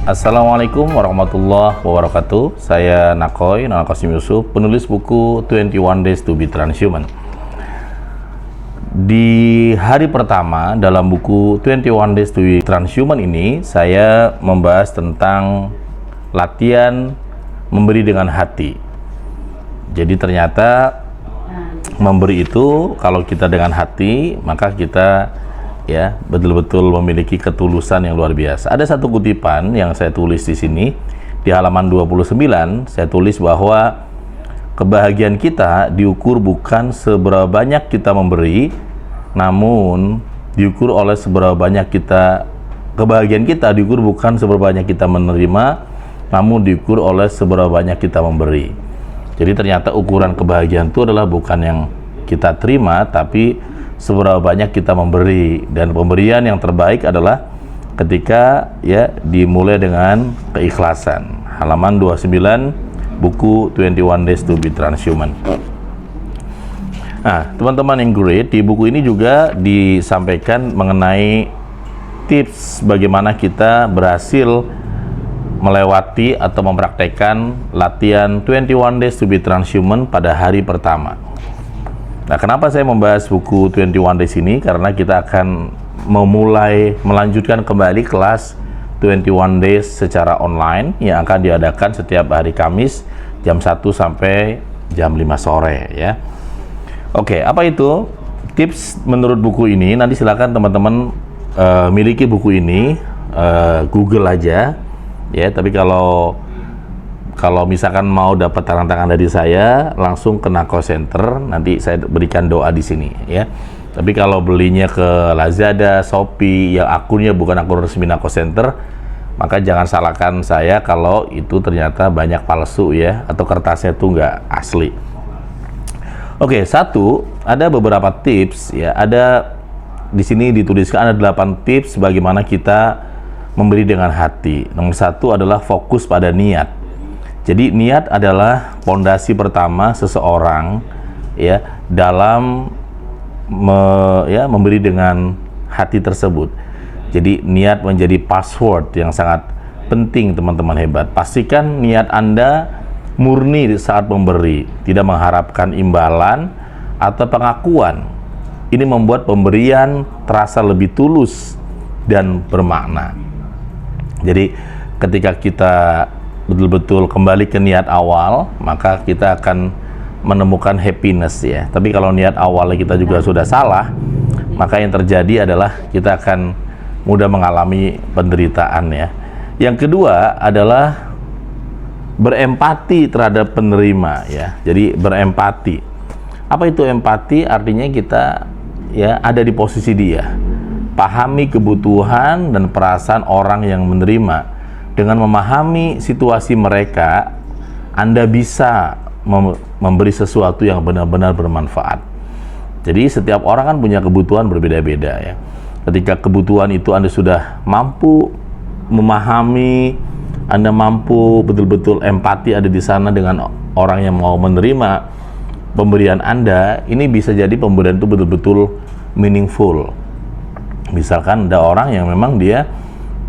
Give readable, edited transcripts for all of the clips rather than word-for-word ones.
Assalamualaikum warahmatullahi wabarakatuh. Saya Nakoy, Nana Qasim Yusuf, penulis buku 21 Days to be Transhuman. Di hari pertama dalam buku 21 Days to be Transhuman ini, saya membahas tentang latihan memberi dengan hati. Jadi ternyata memberi itu kalau kita dengan hati, maka kita ya betul-betul memiliki ketulusan yang luar biasa. Ada satu kutipan yang saya tulis di sini di halaman 29. Saya tulis bahwa kebahagiaan kita diukur bukan seberapa banyak kita memberi, namun diukur oleh seberapa banyak kita. Kebahagiaan kita diukur bukan seberapa banyak kita menerima, namun diukur oleh seberapa banyak kita memberi. Jadi ternyata ukuran kebahagiaan itu adalah bukan yang kita terima, tapi seberapa banyak kita memberi. Dan pemberian yang terbaik adalah ketika ya dimulai dengan keikhlasan. Halaman 29 buku 21 Days to be Transhuman. Nah, teman-teman yang great, di buku ini juga disampaikan mengenai tips bagaimana kita berhasil melewati atau mempraktekkan latihan 21 Days to be Transhuman pada hari pertama. Nah, kenapa saya membahas buku 21 Days ini? Karena kita akan melanjutkan kembali kelas 21 Days secara online yang akan diadakan setiap hari Kamis jam 1 sampai jam 5 sore ya. Oke, apa itu tips menurut buku ini? Nanti silakan teman-teman miliki buku ini, Google aja ya. Tapi kalau misalkan mau dapat tantangan dari saya, langsung ke Nako Center, nanti saya berikan doa di sini ya. Tapi kalau belinya ke Lazada, Shopee, yang akunnya bukan akun resmi Nako Center, maka jangan salahkan saya kalau itu ternyata banyak palsu ya, atau kertasnya itu nggak asli. Oke, ada beberapa tips ya. Ada di sini dituliskan ada 8 tips bagaimana kita memberi dengan hati. Nomor 1 adalah fokus pada niat. Jadi niat adalah pondasi pertama seseorang ya dalam memberi dengan hati tersebut. Jadi niat menjadi password yang sangat penting, teman-teman hebat. Pastikan niat Anda murni saat memberi, tidak mengharapkan imbalan atau pengakuan. Ini membuat pemberian terasa lebih tulus dan bermakna. Jadi ketika kita betul-betul kembali ke niat awal, maka kita akan menemukan happiness ya. Tapi kalau niat awalnya kita juga sudah salah, maka yang terjadi adalah kita akan mudah mengalami penderitaan ya. Yang kedua adalah berempati terhadap penerima ya. Jadi berempati. Apa itu empati? Artinya kita ya ada di posisi dia. Pahami kebutuhan dan perasaan orang yang menerima. Dengan memahami situasi mereka, Anda bisa memberi sesuatu yang benar-benar bermanfaat. Jadi setiap orang kan punya kebutuhan berbeda-beda ya. Ketika kebutuhan itu Anda sudah mampu memahami, Anda mampu betul-betul empati ada di sana dengan orang yang mau menerima pemberian Anda, ini bisa jadi pemberian itu betul-betul meaningful. Misalkan ada orang yang memang dia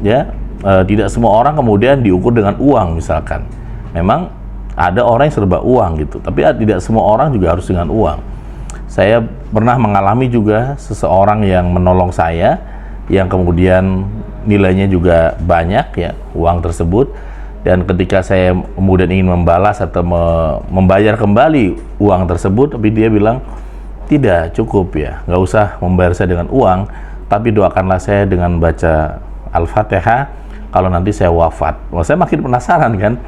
ya tidak semua orang kemudian diukur dengan uang misalkan. Memang ada orang yang serba uang gitu, tapi tidak semua orang juga harus dengan uang. Saya pernah mengalami juga seseorang yang menolong saya, yang kemudian nilainya juga banyak ya uang tersebut, dan ketika saya kemudian ingin membalas atau membayar kembali uang tersebut, tapi dia bilang tidak cukup ya, nggak usah membayar saya dengan uang, tapi doakanlah saya dengan baca Al-Fatihah kalau nanti saya wafat. Wah, saya makin penasaran kan,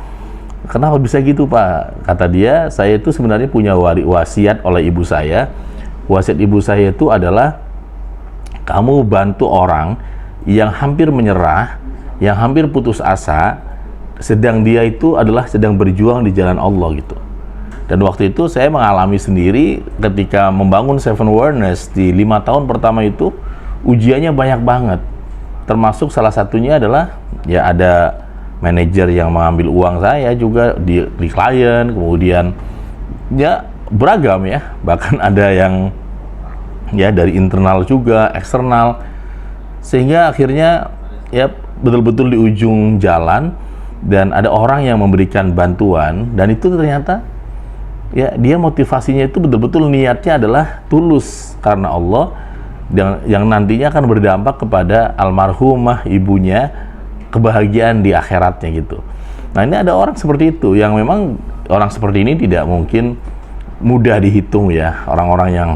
kenapa bisa gitu Pak? Kata dia, saya itu sebenarnya punya wasiat oleh ibu saya. Wasiat ibu saya itu adalah kamu bantu orang yang hampir menyerah, yang hampir putus asa, sedang dia itu adalah sedang berjuang di jalan Allah gitu. Dan waktu itu saya mengalami sendiri ketika membangun Seven Wonders di 5 tahun pertama itu, ujiannya banyak banget. Termasuk salah satunya adalah ya ada manajer yang mengambil uang saya juga di klien, kemudian ya beragam ya, bahkan ada yang ya dari internal juga, eksternal, sehingga akhirnya ya betul-betul di ujung jalan dan ada orang yang memberikan bantuan, dan itu ternyata ya dia motivasinya itu betul-betul niatnya adalah tulus karena Allah, yang nantinya akan berdampak kepada almarhumah ibunya kebahagiaan di akhiratnya gitu. Nah, ini ada orang seperti itu, yang memang orang seperti ini tidak mungkin mudah dihitung ya, orang-orang yang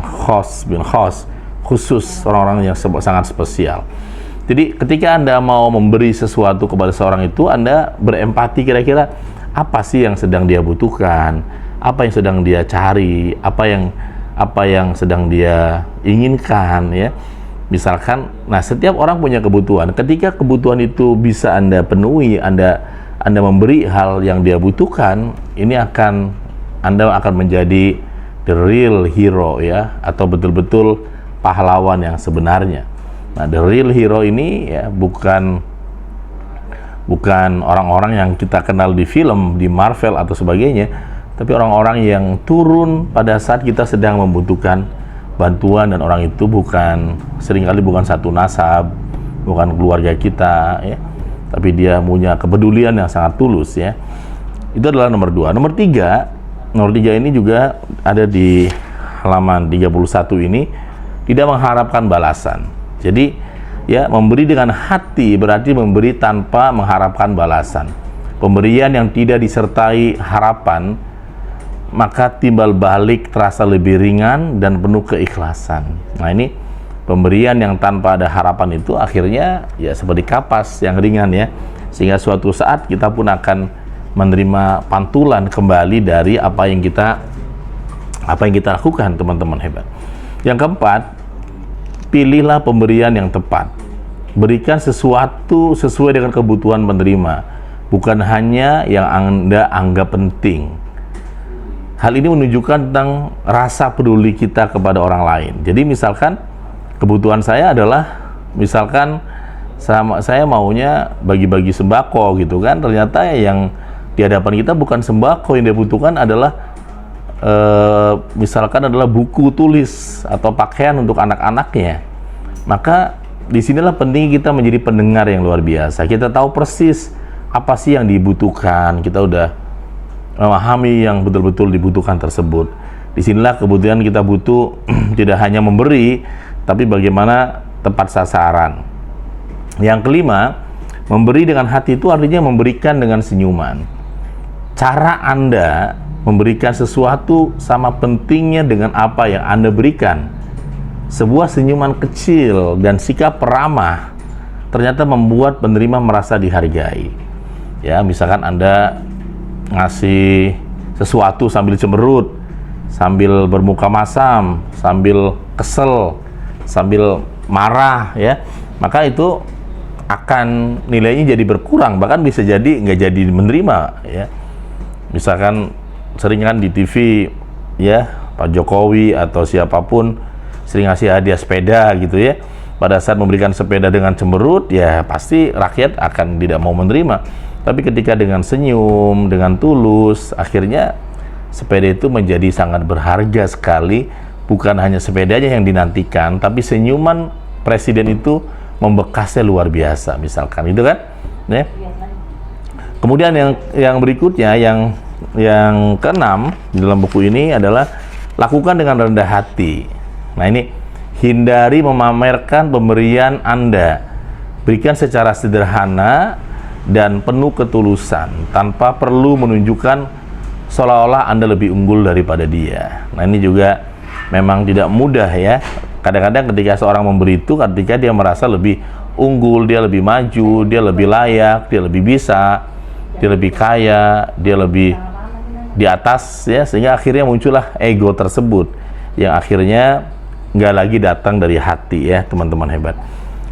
khusus, orang-orang yang sangat spesial. Jadi ketika Anda mau memberi sesuatu kepada seorang itu, Anda berempati kira-kira apa sih yang sedang dia butuhkan, apa yang sedang dia cari, apa yang sedang dia inginkan ya. Misalkan, nah setiap orang punya kebutuhan. Ketika kebutuhan itu bisa Anda penuhi, Anda memberi hal yang dia butuhkan, ini Anda akan menjadi the real hero ya, atau betul-betul pahlawan yang sebenarnya. Nah, the real hero ini ya bukan orang-orang yang kita kenal di film, di Marvel atau sebagainya, tapi orang-orang yang turun pada saat kita sedang membutuhkan bantuan, dan orang itu seringkali bukan satu nasab, bukan keluarga kita ya, tapi dia punya kepedulian yang sangat tulus ya. Itu adalah nomor 2. Nomor 3 ini juga ada di halaman 31 ini, tidak mengharapkan balasan. Jadi ya, memberi dengan hati berarti memberi tanpa mengharapkan balasan. Pemberian yang tidak disertai harapan, maka timbal balik terasa lebih ringan dan penuh keikhlasan. Nah, ini pemberian yang tanpa ada harapan itu akhirnya ya seperti kapas yang ringan ya, sehingga suatu saat kita pun akan menerima pantulan kembali dari apa yang kita lakukan, teman-teman hebat. Yang keempat, pilihlah pemberian yang tepat. Berikan sesuatu sesuai dengan kebutuhan penerima, bukan hanya yang Anda anggap penting. Hal ini menunjukkan tentang rasa peduli kita kepada orang lain. Jadi misalkan kebutuhan saya adalah, misalkan saya maunya bagi-bagi sembako gitu kan, ternyata yang di hadapan kita bukan sembako, yang dibutuhkan adalah misalkan adalah buku tulis atau pakaian untuk anak-anaknya. Maka disinilah penting kita menjadi pendengar yang luar biasa. Kita tahu persis apa sih yang dibutuhkan, kita udah memahami yang betul-betul dibutuhkan tersebut. Disinilah kebutuhan kita butuh tidak hanya memberi, tapi bagaimana tepat sasaran. Yang kelima, memberi dengan hati itu artinya memberikan dengan senyuman. Cara Anda memberikan sesuatu sama pentingnya dengan apa yang Anda berikan. Sebuah senyuman kecil dan sikap ramah ternyata membuat penerima merasa dihargai. Ya, misalkan Anda ngasih sesuatu sambil cemberut, sambil bermuka masam, sambil kesel, sambil marah ya, maka itu akan nilainya jadi berkurang, bahkan bisa jadi nggak jadi menerima ya. Misalkan sering kan di TV ya, Pak Jokowi atau siapapun sering ngasih hadiah sepeda gitu ya. Pada saat memberikan sepeda dengan cemberut, ya pasti rakyat akan tidak mau menerima. Tapi ketika dengan senyum, dengan tulus, akhirnya sepeda itu menjadi sangat berharga sekali. Bukan hanya sepedanya yang dinantikan, tapi senyuman presiden itu membekasnya luar biasa, misalkan itu kan ya. Kemudian yang berikutnya, yang keenam di dalam buku ini adalah lakukan dengan rendah hati. Nah, ini hindari memamerkan pemberian Anda. Berikan secara sederhana dan penuh ketulusan, tanpa perlu menunjukkan seolah-olah Anda lebih unggul daripada dia. Nah, ini juga memang tidak mudah ya. Kadang-kadang ketika seorang memberi itu, ketika dia merasa lebih unggul, dia lebih maju, dia lebih layak, dia lebih bisa, dia lebih kaya, dia lebih di atas ya, sehingga akhirnya muncullah ego tersebut yang akhirnya nggak lagi datang dari hati ya, teman-teman hebat.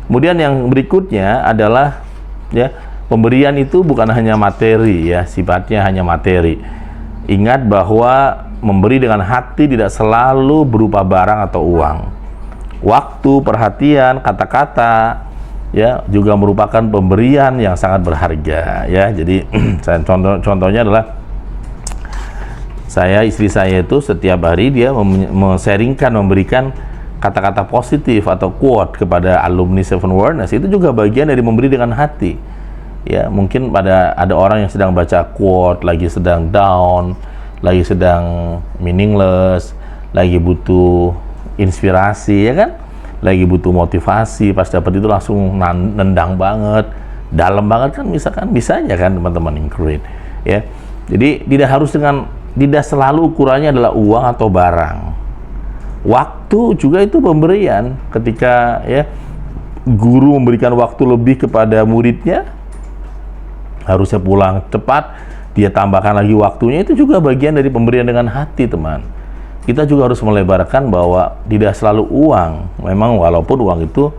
Kemudian yang berikutnya adalah ya, pemberian itu bukan hanya materi ya, sifatnya hanya materi. Ingat bahwa memberi dengan hati tidak selalu berupa barang atau uang. Waktu, perhatian, kata-kata ya juga merupakan pemberian yang sangat berharga ya. Jadi contohnya adalah istri saya itu setiap hari dia memberikan kata-kata positif atau quote kepada alumni Seven Wonders itu juga bagian dari memberi dengan hati. Ya, mungkin ada orang yang sedang baca quote, lagi sedang down, lagi sedang meaningless, lagi butuh inspirasi, ya kan? Lagi butuh motivasi, pas dapat itu langsung nendang banget, dalam banget kan, misalkan bisa aja kan teman-teman encourage, ya. Jadi tidak selalu ukurannya adalah uang atau barang. Waktu juga itu pemberian. Ketika ya guru memberikan waktu lebih kepada muridnya, harusnya pulang cepat, dia tambahkan lagi waktunya, itu juga bagian dari pemberian dengan hati, teman. Kita juga harus melebarkan bahwa tidak selalu uang. Memang walaupun uang itu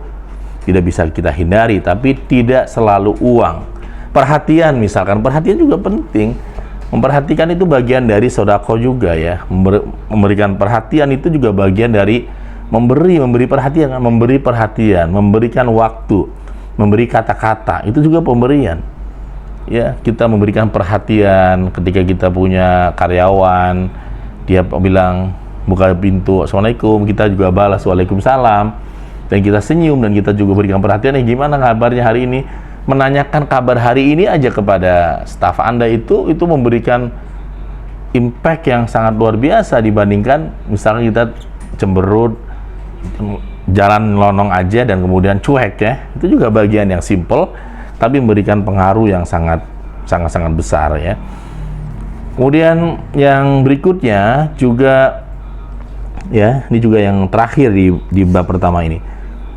tidak bisa kita hindari, tapi tidak selalu uang. Perhatian misalkan, perhatian juga penting. Memperhatikan itu bagian dari sodako juga ya. Memberikan perhatian itu juga bagian dari memberi perhatian, memberikan waktu, memberi kata-kata, itu juga pemberian. Ya, kita memberikan perhatian ketika kita punya karyawan, dia bilang buka pintu, assalamualaikum, kita juga balas waalaikumsalam, dan kita senyum, dan kita juga berikan perhatian, gimana kabarnya hari ini, menanyakan kabar hari ini aja kepada staf Anda itu memberikan impact yang sangat luar biasa dibandingkan misalnya kita cemberut, jalan lonong aja dan kemudian cuek ya. Itu juga bagian yang simple tapi memberikan pengaruh yang sangat besar ya. Kemudian yang berikutnya juga ya, ini juga yang terakhir di bab pertama ini,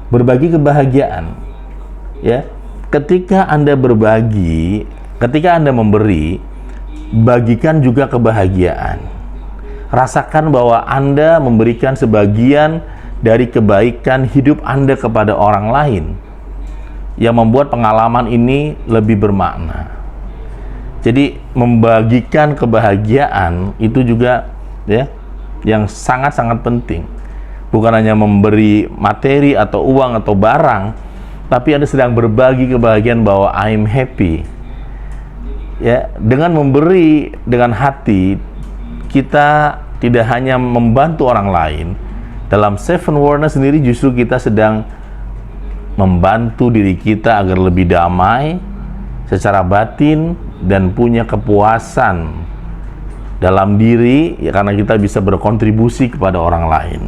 berbagi kebahagiaan ya. Ketika Anda berbagi, ketika Anda memberi, bagikan juga kebahagiaan. Rasakan bahwa Anda memberikan sebagian dari kebaikan hidup Anda kepada orang lain, yang membuat pengalaman ini lebih bermakna. Jadi membagikan kebahagiaan itu juga ya yang sangat-sangat penting. Bukan hanya memberi materi atau uang atau barang, tapi Anda sedang berbagi kebahagiaan bahwa I'm happy. Ya, dengan memberi dengan hati, kita tidak hanya membantu orang lain. Dalam Seven Wonders sendiri justru kita sedang membantu diri kita agar lebih damai secara batin dan punya kepuasan dalam diri ya, karena kita bisa berkontribusi kepada orang lain.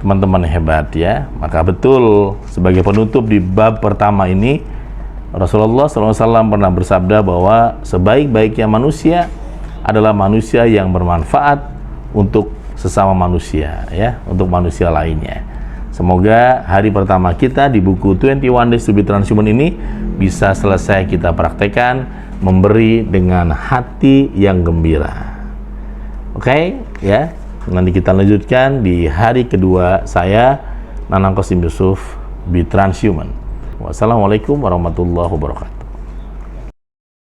Teman-teman hebat ya. Maka betul sebagai penutup di bab pertama ini, Rasulullah SAW pernah bersabda bahwa sebaik-baiknya manusia adalah manusia yang bermanfaat untuk sesama manusia ya, untuk manusia lainnya. Semoga hari pertama kita di buku 21 Days to be Transhuman ini bisa selesai kita praktekkan memberi dengan hati yang gembira. Oke, ya. Nanti kita lanjutkan di hari kedua saya, Nanang Qasim Yusuf, Be Transhuman. Wassalamualaikum warahmatullahi wabarakatuh.